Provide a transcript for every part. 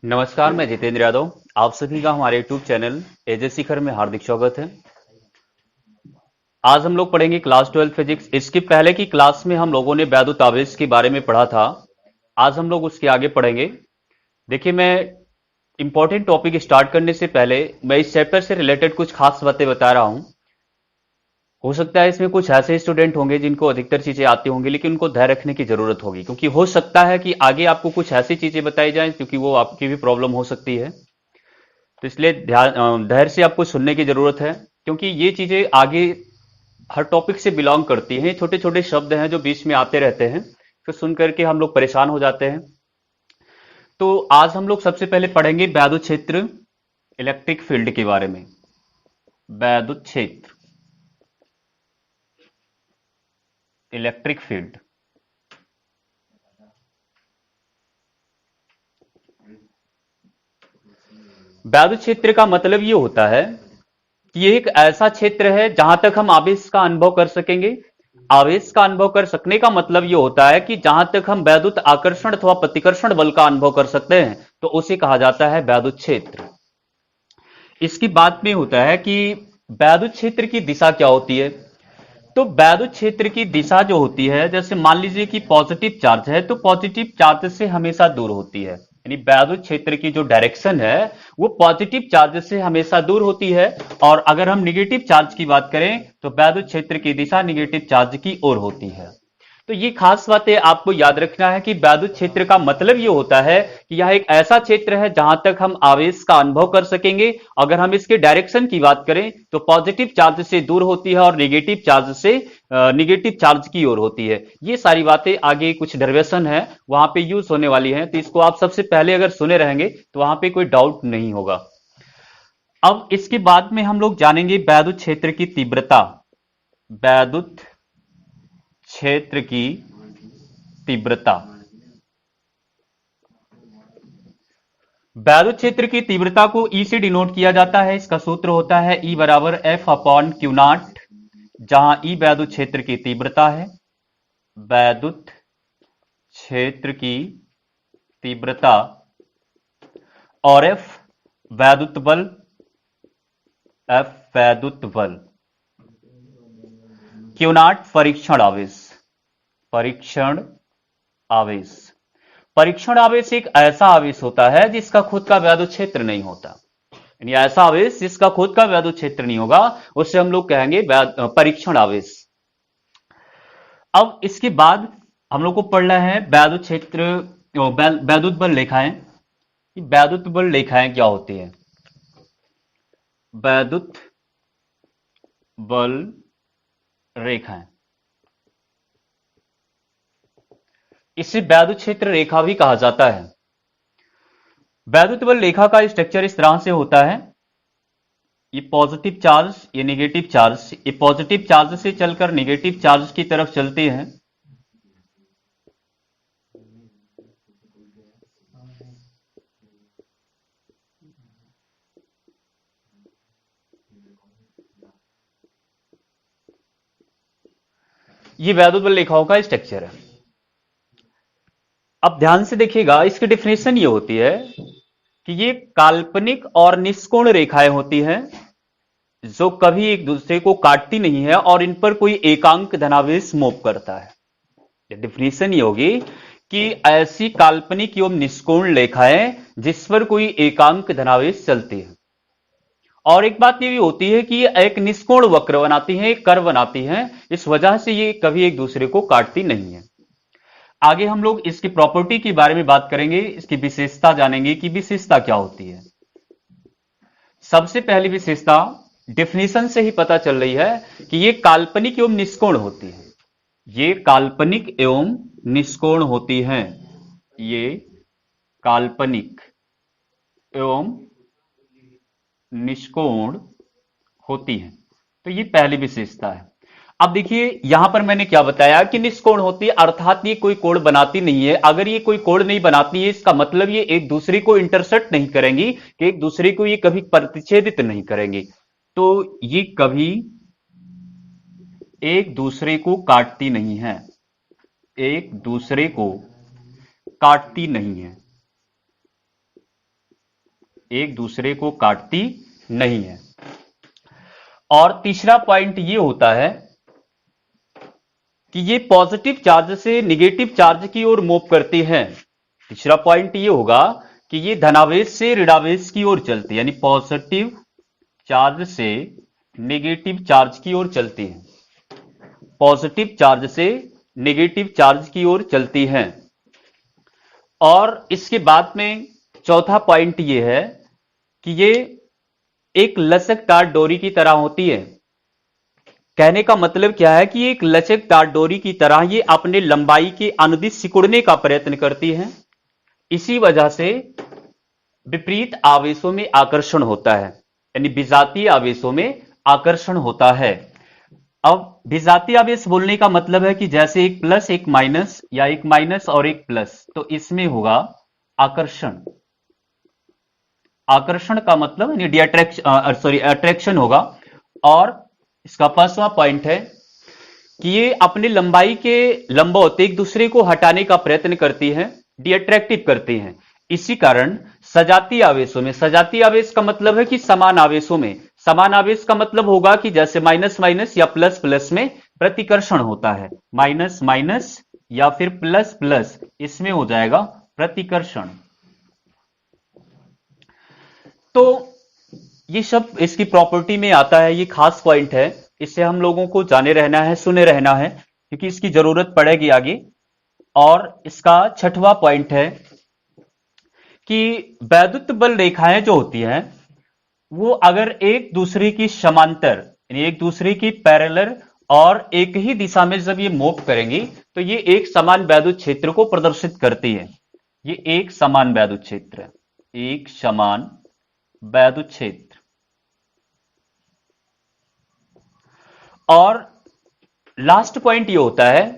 नमस्कार, मैं जितेंद्र यादव। आप सभी का हमारे यूट्यूब चैनल एजे शिखर में हार्दिक स्वागत है। आज हम लोग पढ़ेंगे क्लास 12 फिजिक्स। इसके पहले की क्लास में हम लोगों ने वैद्युत आवेश के बारे में पढ़ा था। आज हम लोग उसके आगे पढ़ेंगे। देखिए, मैं इंपॉर्टेंट टॉपिक स्टार्ट करने से पहले मैं इस चैप्टर से रिलेटेड कुछ खास बातें बता रहा हूं। हो सकता है इसमें कुछ ऐसे स्टूडेंट होंगे जिनको अधिकतर चीजें आती होंगी, लेकिन उनको धैर्य रखने की जरूरत होगी, क्योंकि हो सकता है कि आगे आपको कुछ ऐसी चीजें बताई जाएं क्योंकि वो आपकी भी प्रॉब्लम हो सकती है। तो इसलिए धैर्य से आपको सुनने की जरूरत है, क्योंकि ये चीजें आगे हर टॉपिक से बिलोंग करती हैं। छोटे छोटे शब्द हैं जो बीच में आते रहते हैं, फिर सुन करके हम लोग परेशान हो जाते हैं। तो आज हम लोग सबसे पहले पढ़ेंगे वैद्युत क्षेत्र, इलेक्ट्रिक फील्ड के बारे में। वैद्युत क्षेत्र, इलेक्ट्रिक फील्ड। वैद्युत क्षेत्र का मतलब ये होता है कि ये एक ऐसा क्षेत्र है जहां तक हम आवेश का अनुभव कर सकेंगे। आवेश का अनुभव कर सकने का मतलब ये होता है कि जहां तक हम वैद्युत आकर्षण अथवा प्रतिकर्षण बल का अनुभव कर सकते हैं, तो उसे कहा जाता है वैद्युत क्षेत्र। इसकी बात में होता है कि वैद्युत क्षेत्र की दिशा क्या होती है। तो वैद्युत क्षेत्र की दिशा जो होती है, जैसे मान लीजिए कि पॉजिटिव चार्ज है, तो पॉजिटिव चार्ज से हमेशा दूर होती है। यानी वैद्युत क्षेत्र की जो डायरेक्शन है वो पॉजिटिव चार्ज से हमेशा दूर होती है। और अगर हम निगेटिव चार्ज की बात करें तो वैद्युत क्षेत्र की दिशा निगेटिव चार्ज की ओर होती है। तो ये खास बातें आपको याद रखना है कि वैद्युत क्षेत्र का मतलब ये होता है कि यह एक ऐसा क्षेत्र है जहां तक हम आवेश का अनुभव कर सकेंगे। अगर हम इसके डायरेक्शन की बात करें तो पॉजिटिव चार्ज से दूर होती है और निगेटिव चार्ज से निगेटिव चार्ज की ओर होती है। ये सारी बातें आगे कुछ डेरिवेशन है वहां पे यूज होने वाली हैं, तो इसको आप सबसे पहले अगर सुने रहेंगे तो वहां पे कोई डाउट नहीं होगा। अब इसके बाद में हम लोग जानेंगे वैद्युत क्षेत्र की तीव्रता। वैद्युत क्षेत्र की तीव्रता। वैद्युत क्षेत्र की तीव्रता को ई से डिनोट किया जाता है। इसका सूत्र होता है ई बराबर एफ अपॉन क्यू नॉट, जहां ई वैद्युत क्षेत्र की तीव्रता है। वैद्युत क्षेत्र की तीव्रता और एफ वैद्युत बल। एफ वैद्युत बल। क्यू नॉट परीक्षण आवेश। परीक्षण आवेश। परीक्षण आवेश एक ऐसा आवेश होता है जिसका खुद का वैद्युत क्षेत्र नहीं होता। यानी ऐसा आवेश जिसका खुद का वैद्युत क्षेत्र नहीं होगा, उससे हम लोग कहेंगे परीक्षण आवेश। अब इसके बाद हम लोग को पढ़ना है वैद्युत क्षेत्र, वैद्युत बल रेखाएं। वैद्युत बल रेखाएं क्या होती है? वैद्युत बल रेखाएं, इसे वैद्युत क्षेत्र रेखा भी कहा जाता है। वैद्युत बल रेखा का स्ट्रक्चर इस तरह से होता है। ये पॉजिटिव चार्ज, ये निगेटिव चार्ज, ये पॉजिटिव चार्ज से चलकर निगेटिव चार्ज की तरफ चलते हैं। ये वैद्युत बल रेखाओं का स्ट्रक्चर है। अब ध्यान से देखिएगा, इसकी डेफिनेशन ये होती है कि ये काल्पनिक और निष्कोण रेखाएं होती हैं जो कभी एक दूसरे को काटती नहीं है और इन पर कोई एकांक धनावेश मूव करता है। डेफिनेशन ये होगी कि ऐसी काल्पनिक एवं निष्कोण रेखाएं जिस पर कोई एकांक धनावेश चलती है। और एक बात ये भी होती है कि ये एक निष्कोण वक्र बनाती है, एक कर्व बनाती है, इस वजह से ये कभी एक दूसरे को काटती नहीं है। आगे हम लोग इसकी प्रॉपर्टी के बारे में बात करेंगे, इसकी विशेषता जानेंगे कि विशेषता क्या होती है। सबसे पहली विशेषता डेफिनेशन से ही पता चल रही है कि ये काल्पनिक एवं निष्कोण होती है। ये काल्पनिक एवं निष्कोण होती हैं। ये काल्पनिक एवं निष्कोण होती हैं। तो ये पहली विशेषता है। अब देखिए यहां पर मैंने क्या बताया कि निष्कोण होती है, अर्थात ये कोई कोण बनाती नहीं है। अगर ये कोई कोण नहीं बनाती है, इसका मतलब ये एक दूसरे को इंटरसेक्ट नहीं करेंगी, कि एक दूसरे को ये कभी प्रतिच्छेदित नहीं करेंगी। तो ये कभी एक दूसरे को काटती नहीं है। एक दूसरे को काटती नहीं है। एक दूसरे को काटती नहीं है। और तीसरा पॉइंट ये होता है कि ये पॉजिटिव चार्ज से निगेटिव चार्ज की ओर मूव करती हैं। तीसरा पॉइंट ये होगा कि ये धनावेश से ऋणावेश की ओर चलती है, यानी पॉजिटिव चार्ज से नेगेटिव चार्ज की ओर चलती हैं। पॉजिटिव चार्ज से नेगेटिव चार्ज की ओर चलती हैं। और इसके बाद में चौथा पॉइंट ये है कि ये एक लचकदार डोरी की तरह होती है। कहने का मतलब क्या है कि एक लचकदार डोरी की तरह ये अपने लंबाई के अनुदिश सिकुड़ने का प्रयत्न करती है। इसी वजह से विपरीत आवेशों में आकर्षण होता है, यानी विजातीय आवेशों में आकर्षण होता है। अब विजातीय आवेश बोलने का मतलब है कि जैसे एक प्लस एक माइनस या एक माइनस और एक प्लस, तो इसमें होगा आकर्षण। आकर्षण का मतलब यानी अट्रैक्शन होगा। और इसका पांचवा पॉइंट है कि ये अपने लंबाई के लंबवत एक दूसरे को हटाने का प्रयत्न करती हैं, डिअट्रैक्टिव करती हैं। इसी कारण सजातीय आवेशों में, सजातीय आवेश का मतलब है कि समान आवेशों में, समान आवेश का मतलब होगा कि जैसे माइनस माइनस या प्लस प्लस में प्रतिकर्षण होता है, माइनस माइनस या फिर प्लस प्लस, इसमें हो जाएगा प्रतिकर्षण। तो ये सब इसकी प्रॉपर्टी में आता है, ये खास पॉइंट है, इससे हम लोगों को जाने रहना है, सुने रहना है, क्योंकि इसकी जरूरत पड़ेगी आगे। और इसका छठवां पॉइंट है कि वैद्युत बल रेखाएं जो होती हैं वो अगर एक दूसरे की समांतर, यानी एक दूसरे की पैरेलल और एक ही दिशा में जब ये मूव करेंगी तो ये एक समान वैद्युत क्षेत्र को प्रदर्शित करती है। ये एक समान वैद्युत क्षेत्र है, एक समान वैद्युत क्षेत्र। और लास्ट पॉइंट ये होता है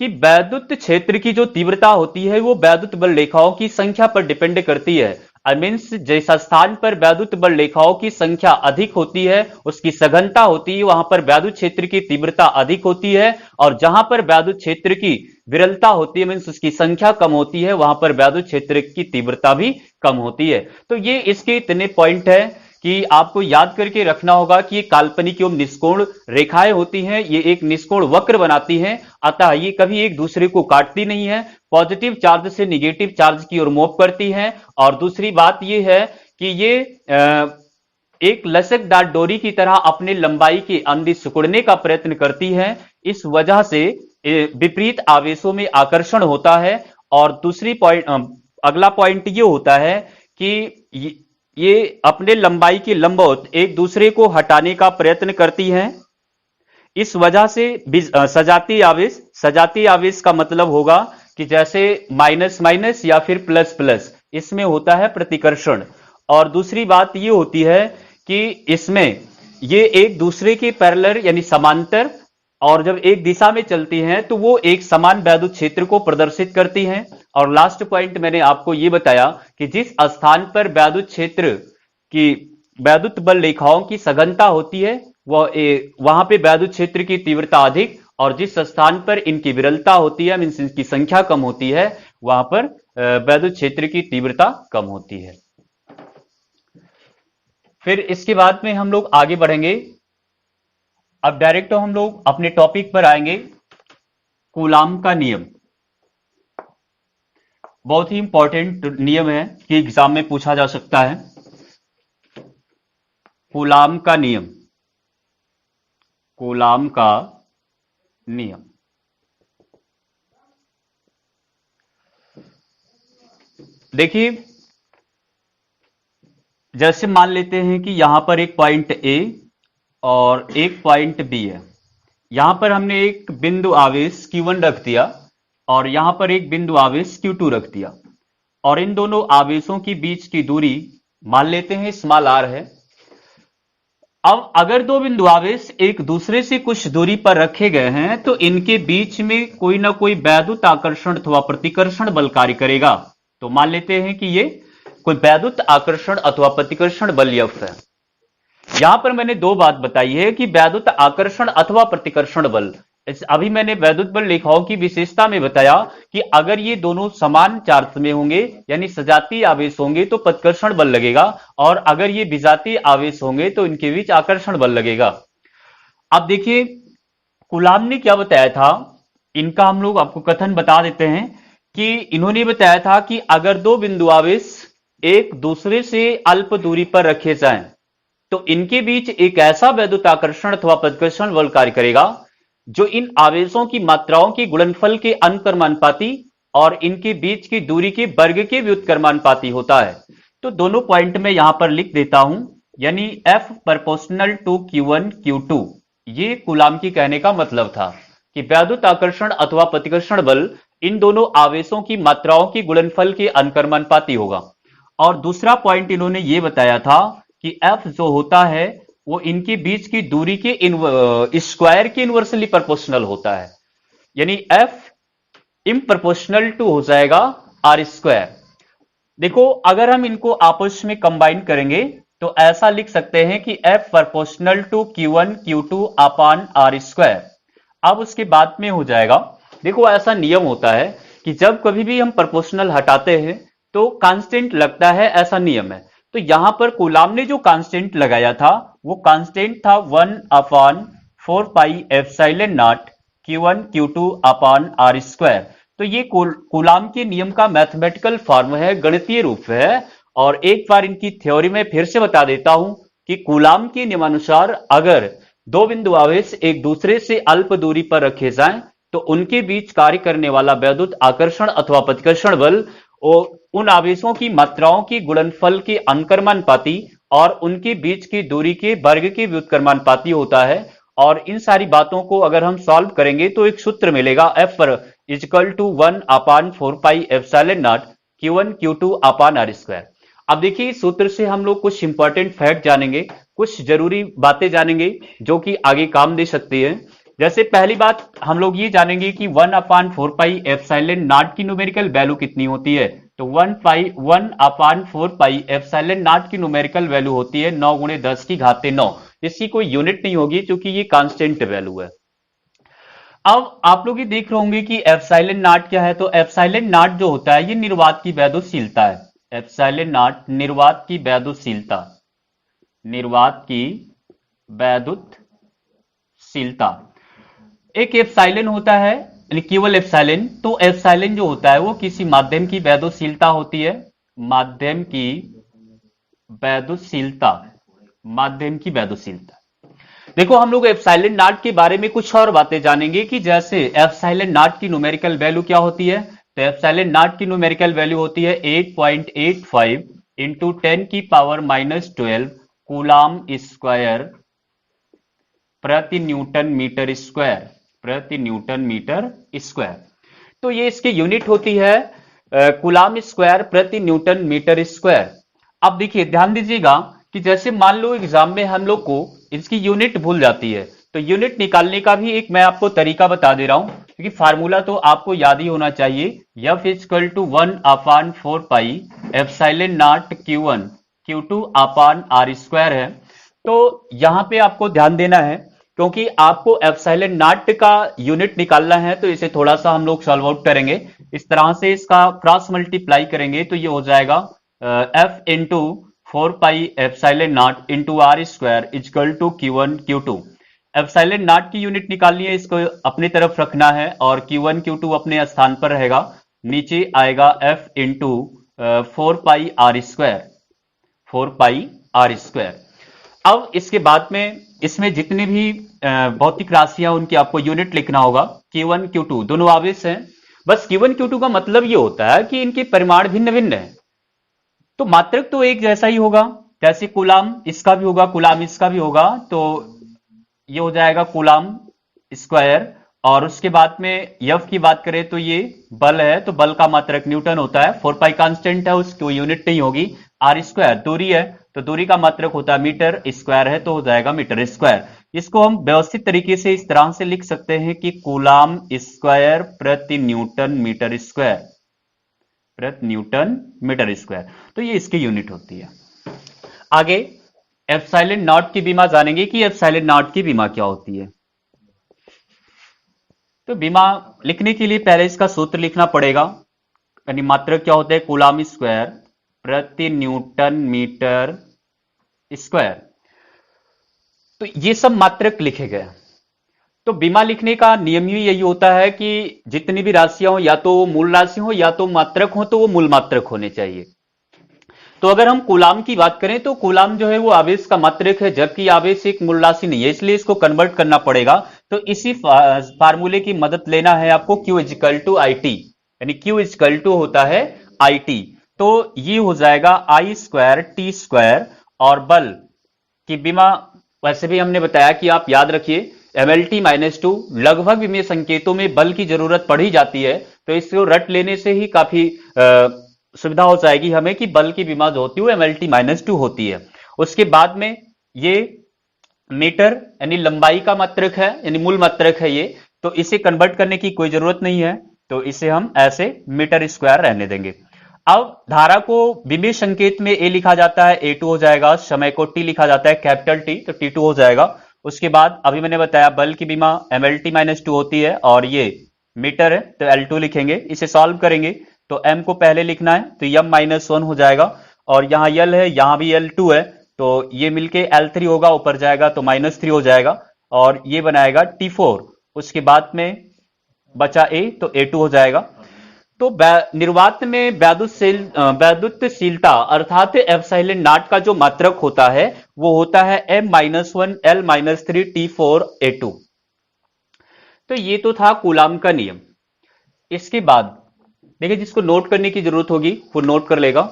कि वैद्युत क्षेत्र की जो तीव्रता होती है वो वैद्युत बल रेखाओं की संख्या पर डिपेंड करती है। आई मीन्स जैसा स्थान पर वैद्युत बल रेखाओं की संख्या अधिक होती है, उसकी सघनता होती है, वहां पर वैद्युत क्षेत्र की तीव्रता अधिक होती है। और जहां पर वैद्युत क्षेत्र की विरलता होती है, मीन्स उसकी संख्या कम होती है, वहां पर वैद्युत क्षेत्र की तीव्रता भी कम होती है। तो ये इसके इतने पॉइंट है कि आपको याद करके रखना होगा कि ये काल्पनिक एवं निष्कोण रेखाएं होती हैं, ये एक निष्कोण वक्र बनाती हैं, अतः ये कभी एक दूसरे को काटती नहीं है, पॉजिटिव चार्ज से निगेटिव चार्ज की ओर मूव करती हैं। और दूसरी बात ये है कि ये एक लचकदार डोरी की तरह अपने लंबाई के अनुदिश सिकुड़ने का प्रयत्न करती है। इस वजह से विपरीत आवेशों में आकर्षण होता है। और दूसरी पॉइंट, अगला पॉइंट ये होता है कि ये अपने लंबाई के लंबवत एक दूसरे को हटाने का प्रयत्न करती हैं। इस वजह से सजातीय आवेश का मतलब होगा कि जैसे माइनस माइनस या फिर प्लस प्लस, इसमें होता है प्रतिकर्षण। और दूसरी बात ये होती है कि इसमें ये एक दूसरे के पैरेलल यानी समांतर, और जब एक दिशा में चलती हैं तो वो एक समान वैद्युत क्षेत्र को प्रदर्शित करती हैं। और लास्ट पॉइंट मैंने आपको ये बताया कि जिस स्थान पर वैद्युत क्षेत्र की वैद्युत बल रेखाओं की सघनता होती है वहां पे वैद्युत क्षेत्र की तीव्रता अधिक, और जिस स्थान पर इनकी विरलता होती है, मीन्स इनकी संख्या कम होती है, वहां पर वैद्युत क्षेत्र की तीव्रता कम होती है। फिर इसके बाद में हम लोग आगे बढ़ेंगे। अब डायरेक्ट हम लोग अपने टॉपिक पर आएंगे, कूलाम का नियम। बहुत ही इंपॉर्टेंट नियम है कि एग्जाम में पूछा जा सकता है। कूलाम का नियम, कूलाम का नियम। देखिए, जैसे मान लेते हैं कि यहां पर एक पॉइंट ए और एक पॉइंट बी है। यहां पर हमने एक बिंदु आवेश Q1 रख दिया और यहां पर एक बिंदु आवेश Q2 रख दिया, और इन दोनों आवेशों के बीच की दूरी मान लेते हैं स्मॉल r है। अब अगर दो बिंदु आवेश एक दूसरे से कुछ दूरी पर रखे गए हैं तो इनके बीच में कोई ना कोई वैद्युत आकर्षण अथवा प्रतिकर्षण बल कार्य करेगा। तो मान लेते हैं कि ये कोई वैद्युत आकर्षण अथवा प्रतिकर्षण बल F है। यहां पर मैंने दो बात बताई है कि वैद्युत आकर्षण अथवा प्रतिकर्षण बल, अभी मैंने वैद्युत बल रेखाओं की विशेषता में बताया कि अगर ये दोनों समान चार्ज में होंगे यानी सजातीय आवेश होंगे तो प्रतिकर्षण बल लगेगा, और अगर ये विजातीय आवेश होंगे तो इनके बीच आकर्षण बल लगेगा। अब देखिए कूलाम ने क्या बताया था, इनका हम लोग आपको कथन बता देते हैं कि इन्होंने बताया था कि अगर दो बिंदु आवेश एक दूसरे से अल्प दूरी पर रखे जाएं तो इनके बीच एक ऐसा वैद्युत आकर्षण अथवा प्रतिकर्षण बल कार्य करेगा जो इन आवेशों की मात्राओं के गुणनफल के अनुक्रमानुपाती और इनके बीच की दूरी के वर्ग के व्युत्क्रमानुपाती होता है। तो दोनों पॉइंट में यहां पर लिख देता हूं, यानी F proportional to Q1 Q2, ये कूलाम की कहने का मतलब था कि वैद्युत आकर्षण अथवा प्रतिकर्षण बल इन दोनों आवेशों की मात्राओं की गुणनफल के अनुक्रमानुपाती होगा। और दूसरा पॉइंट इन्होंने ये बताया था कि F जो होता है वो इनके बीच की दूरी के स्क्वायर के इनवर्सली प्रोपोर्शनल होता है, यानी F इम प्रोपोर्शनल टू हो जाएगा आर स्क्वायर। देखो अगर हम इनको आपस में कंबाइन करेंगे तो ऐसा लिख सकते हैं कि F proportional to Q1 Q2 upon R square. अब उसके बाद में हो जाएगा, देखो ऐसा नियम होता है कि जब कभी भी हम प्रोपोर्शनल हटाते हैं तो कांस्टेंट लगता है, ऐसा नियम है। तो यहां पर कूलाम ने जो कांस्टेंट लगाया था वो कांस्टेंट था 1 upon 4 pi epsilon naught Q1 Q2 upon R square. तो ये कूलाम के नियम का मैथमेटिकल फॉर्म है, गणितीय रूप है। और एक बार इनकी थ्योरी में फिर से बता देता हूं कि कूलाम के नियमानुसार अगर दो बिंदु आवेश एक दूसरे से अल्प दूरी पर रखे जाएं तो उनके बीच कार्य करने वाला वैद्युत आकर्षण अथवा प्रतिकर्षण बल उन आवेशों की मात्राओं की गुणनफल के अनुक्रमानुपाती और उनके बीच की दूरी के वर्ग के व्युत्क्रमानुपाती होता है। और इन सारी बातों को अगर हम सॉल्व करेंगे तो एक सूत्र मिलेगा, F पर equal to 1 upon 4 pi epsilon naught Q1 Q2 upon R square. अब देखिए इस सूत्र से हम लोग कुछ इंपॉर्टेंट फैक्ट जानेंगे, कुछ जरूरी बातें जानेंगे जो कि आगे काम दे सकती है। जैसे पहली बात हम लोग ये जानेंगे कि 1 अपान 4 पाई एप्सिलॉन नॉट की न्यूमेरिकल वैल्यू कितनी होती है। तो 1 अपान 4 पाई एप्सिलॉन नॉट की न्यूमेरिकल वैल्यू होती है 9 गुणे 10 की घाते 9। इसकी कोई यूनिट नहीं होगी क्योंकि ये कांस्टेंट वैल्यू है। अब आप लोग ये देख रहे होंगे कि एप्सिलॉन नॉट क्या है। तो एप्सिलॉन नॉट जो होता है ये निर्वात की वैद्युतशीलता है। एप्सिलॉन नॉट निर्वात की वैद्युतशीलता, निर्वात की वैद्युतशीलता। एक एप्सिलॉन होता है यानी केवल एप्सिलॉन। तो एप्सिलॉन जो होता है वो किसी माध्यम की वैद्युतशीलता होती है, माध्यम की वैद्युतशीलता, माध्यम की वैद्युतशीलता। देखो हम लोग एप्सिलॉन नॉट के बारे में कुछ और बातें जानेंगे कि जैसे एप्सिलॉन नॉट की न्यूमेरिकल वैल्यू क्या होती है। तो एप्सिलॉन नॉट की न्यूमेरिकल वैल्यू होती है 8.85 इंटू 10 की पावर -12 कूलाम स्क्वायर प्रति न्यूटन मीटर स्क्वायर, प्रति न्यूटन मीटर स्क्वायर। तो ये इसकी यूनिट होती है कूलाम स्क्वायर प्रति न्यूटन मीटर स्क्वायर। अब देखिए ध्यान दीजिएगा कि जैसे मान लो एग्जाम में हम लोग को इसकी यूनिट भूल जाती है तो यूनिट निकालने का भी एक मैं आपको तरीका बता दे रहा हूं, क्योंकि फार्मूला तो आपको याद ही होना चाहिए। F equal to 1 upon 4 pi epsilon naught Q1 Q2 upon R square है। तो यहां पे आपको ध्यान देना है क्योंकि आपको एप्सिलॉन नॉट का यूनिट निकालना है, तो इसे थोड़ा सा हम लोग सॉल्व आउट करेंगे। इस तरह से इसका क्रॉस मल्टीप्लाई करेंगे तो ये हो जाएगा F into 4 pi epsilon naught into R square equal to Q1 Q2। Epsilon naught की यूनिट निकालनी है, इसको अपनी तरफ रखना है और Q1 Q2 अपने स्थान पर रहेगा। नीचे आएगा F into 4 pi R square, 4 pi R square. अब इसके बाद में इसमें जितने भी भौतिक राशियां उनकी आपको यूनिट लिखना होगा। Q1 Q2 दोनों आवेश हैं, बस Q1 Q2 का मतलब ये होता है कि इनके परिमाण भिन्न भिन्न है, तो मात्रक तो एक जैसा ही होगा। जैसे कूलाम इसका भी होगा, कूलाम इसका भी होगा, तो ये हो जाएगा कूलाम स्क्वायर। और उसके बाद में F की बात करें तो ये बल है, तो बल का मात्रक न्यूटन होता है। 4 पाई कांस्टेंट है, उसकी यूनिट नहीं होगी। आर स्क्वायर दूरी है, तो दूरी का मात्रक होता है मीटर, स्क्वायर है तो हो जाएगा मीटर स्क्वायर। इसको हम व्यवस्थित तरीके से इस तरह से लिख सकते हैं कि कूलाम स्क्वायर प्रति न्यूटन मीटर स्क्वायर, प्रति न्यूटन मीटर स्क्वायर। तो ये इसकी यूनिट होती है। आगे एप्सिलॉन नॉट की बीमा जानेंगे कि एप्सिलॉन नॉट की बीमा क्या होती है। तो बीमा लिखने के लिए पहले इसका सूत्र लिखना पड़ेगा, यानी मात्रक क्या होता है, कूलाम स्क्वायर प्रति न्यूटन मीटर स्क्वायर। तो ये सब मात्रक लिखे गए। तो बीमा लिखने का नियम ही यही होता है कि जितनी भी राशियां हो, या तो वो मूल राशि हो या तो मात्रक हो, तो वो मूल मात्रक होने चाहिए। तो अगर हम कूलाम की बात करें तो कूलाम जो है वो आवेश का मात्रक है, जबकि आवेश एक मूल राशि नहीं है, इसलिए इसको कन्वर्ट करना पड़ेगा। तो इसी फार्मूले की मदद लेना है आपको, Q equal to I T, यानी Q इजिकल टू होता है आई टी। तो ये हो जाएगा आई स्क्वायर टी स्क्वायर, और बल की बीमा वैसे भी हमने बताया कि आप याद रखिए MLT-2 लगभग विमीय संकेतों में बल की जरूरत पड़ ही जाती है, तो इसको रट लेने से ही काफी सुविधा हो जाएगी हमें कि बल की विमा जो होती है वो MLT-2 होती है। उसके बाद में ये मीटर यानी लंबाई का मात्रक है, यानी मूल मात्रक है ये, तो इसे कन्वर्ट करने की कोई जरूरत नहीं है, तो इसे हम ऐसे मीटर स्क्वायर रहने देंगे। अब धारा को विमीय संकेत में ए लिखा जाता है, A2 हो जाएगा, समय को T लिखा जाता है कैपिटल T, तो T2 हो जाएगा। उसके बाद अभी मैंने बताया बल की बीमा MLT-2 होती है, और ये मीटर है तो L2 लिखेंगे। इसे सॉल्व करेंगे तो m को पहले लिखना है, तो m-1 हो जाएगा, और यहां L है, यहां भी L2 है, तो ये मिलके L3 होगा, ऊपर जाएगा तो -3 हो जाएगा, और ये बनाएगा T4। उसके बाद में बचा A, तो A2 हो जाएगा। तो निर्वात में वैद्युतशीलता अर्थात एप्सिलॉन नॉट का जो मात्रक होता है वो होता है m-1 L-3 T4 A2। तो ये तो था कूलाम का नियम। इसके बाद देखिए, जिसको नोट करने की जरूरत होगी वो नोट कर लेगा।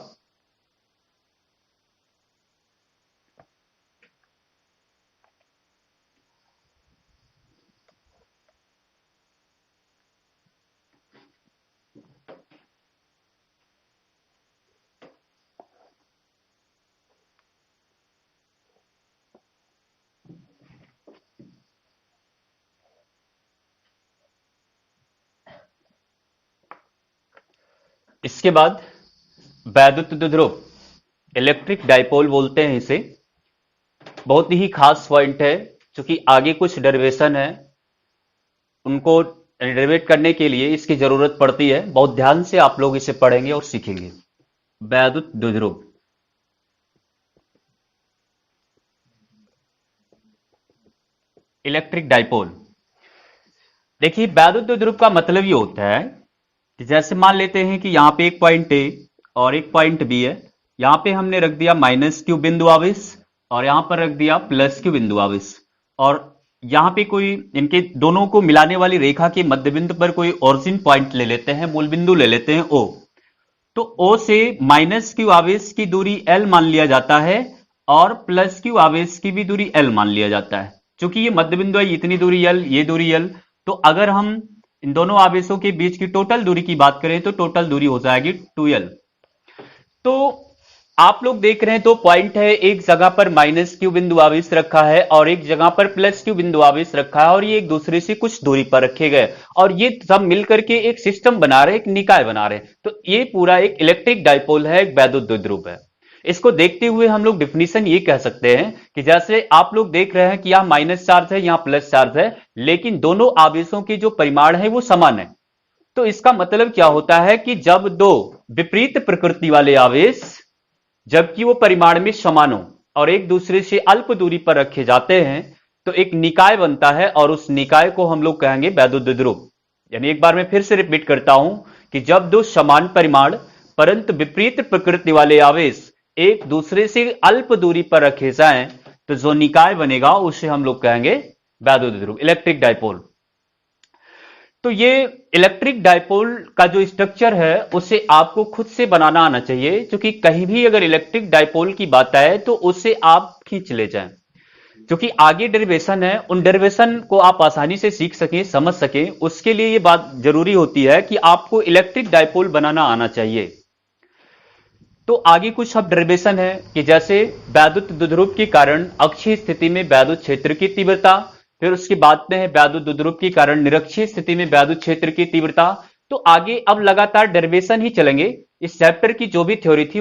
इसके बाद वैद्युत द्विध्रुव, इलेक्ट्रिक डाइपोल बोलते हैं इसे, बहुत ही खास पॉइंट है, क्योंकि आगे कुछ डेरिवेशन है उनको डेरिवेट करने के लिए इसकी जरूरत पड़ती है। बहुत ध्यान से आप लोग इसे पढ़ेंगे और सीखेंगे। वैद्युत द्विध्रुव, इलेक्ट्रिक डाइपोल। देखिए, वैद्युत द्विध्रुव का मतलब ये होता है कि जैसे मान लेते हैं कि यहां पे एक पॉइंट ए और एक पॉइंट बी है, यहां पे हमने रख दिया -q बिंदु आवेश, और यहां पर रख दिया +q बिंदु आवेश, और यहां पे कोई इनके दोनों को मिलाने वाली रेखा के मध्य बिंदु पर कोई ओरिजिन पॉइंट ले लेते हैं, मूल बिंदु ले लेते हैं O। तो O से -q आवेश की दूरी L मान लिया जाता है, और +q आवेश की भी दूरी L मान लिया जाता है। क्योंकि ये मध्य बिंदु है, इतनी दूरी L, ये दूरी L, तो अगर हम इन दोनों आवेशों के बीच की टोटल दूरी की बात करें तो टोटल दूरी हो जाएगी 2L। तो आप लोग देख रहे हैं तो पॉइंट है, एक जगह पर -q बिंदु आवेश रखा है और एक जगह पर +q बिंदु आवेश रखा है, और ये एक दूसरे से कुछ दूरी पर रखे गए, और ये सब मिलकर के एक सिस्टम बना रहे, एक निकाय बना रहे। तो ये पूरा एक इलेक्ट्रिक डाइपोल है, एक वैद्युत द्विध्रुव है। इसको देखते हुए हम लोग डिफिनीशन ये कह सकते हैं कि जैसे आप लोग देख रहे हैं कि यहां माइनस चार्ज है, यहां प्लस चार्ज है, लेकिन दोनों आवेशों के जो परिमाण है वो समान है। तो इसका मतलब क्या होता है कि जब दो विपरीत प्रकृति वाले आवेश, जबकि वो परिमाण में समान हो और एक दूसरे से अल्प दूरी पर रखे जाते हैं, तो एक निकाय बनता है, और उस निकाय को हम लोग कहेंगे वैद्युत द्विध्रुव। यानी एक बार मैं फिर से रिपीट करता हूं कि जब दो समान परिमाण परंतु विपरीत प्रकृति वाले आवेश एक दूसरे से अल्प दूरी पर रखे जाएं, तो जो निकाय बनेगा उसे हम लोग कहेंगे वैद्युत द्विध्रुव, इलेक्ट्रिक डाइपोल। तो ये इलेक्ट्रिक डाइपोल का जो स्ट्रक्चर है उसे आपको खुद से बनाना आना चाहिए, क्योंकि कहीं भी अगर इलेक्ट्रिक डाइपोल की बात आए तो उसे आप खींच ले जाएं, क्योंकि आगे डेरिवेशन है, उन डेरिवेशन को आप आसानी से सीख सकें, समझ सकें, उसके लिए ये बात जरूरी होती है कि आपको इलेक्ट्रिक डाइपोल बनाना आना चाहिए। तो आगे कुछ शब्द डेरिवेशन है कि जैसे वैद्युत द्विध्रुव के कारण अक्षीय स्थिति में वैद्युत क्षेत्र की तीव्रता, फिर उसके बाद में है वैद्युत द्विध्रुव के कारण निरक्षीय स्थिति में वैद्युत क्षेत्र की तीव्रता। तो आगे अब लगातार डेरिवेशन ही चलेंगे। इस चैप्टर की जो भी थ्योरी थी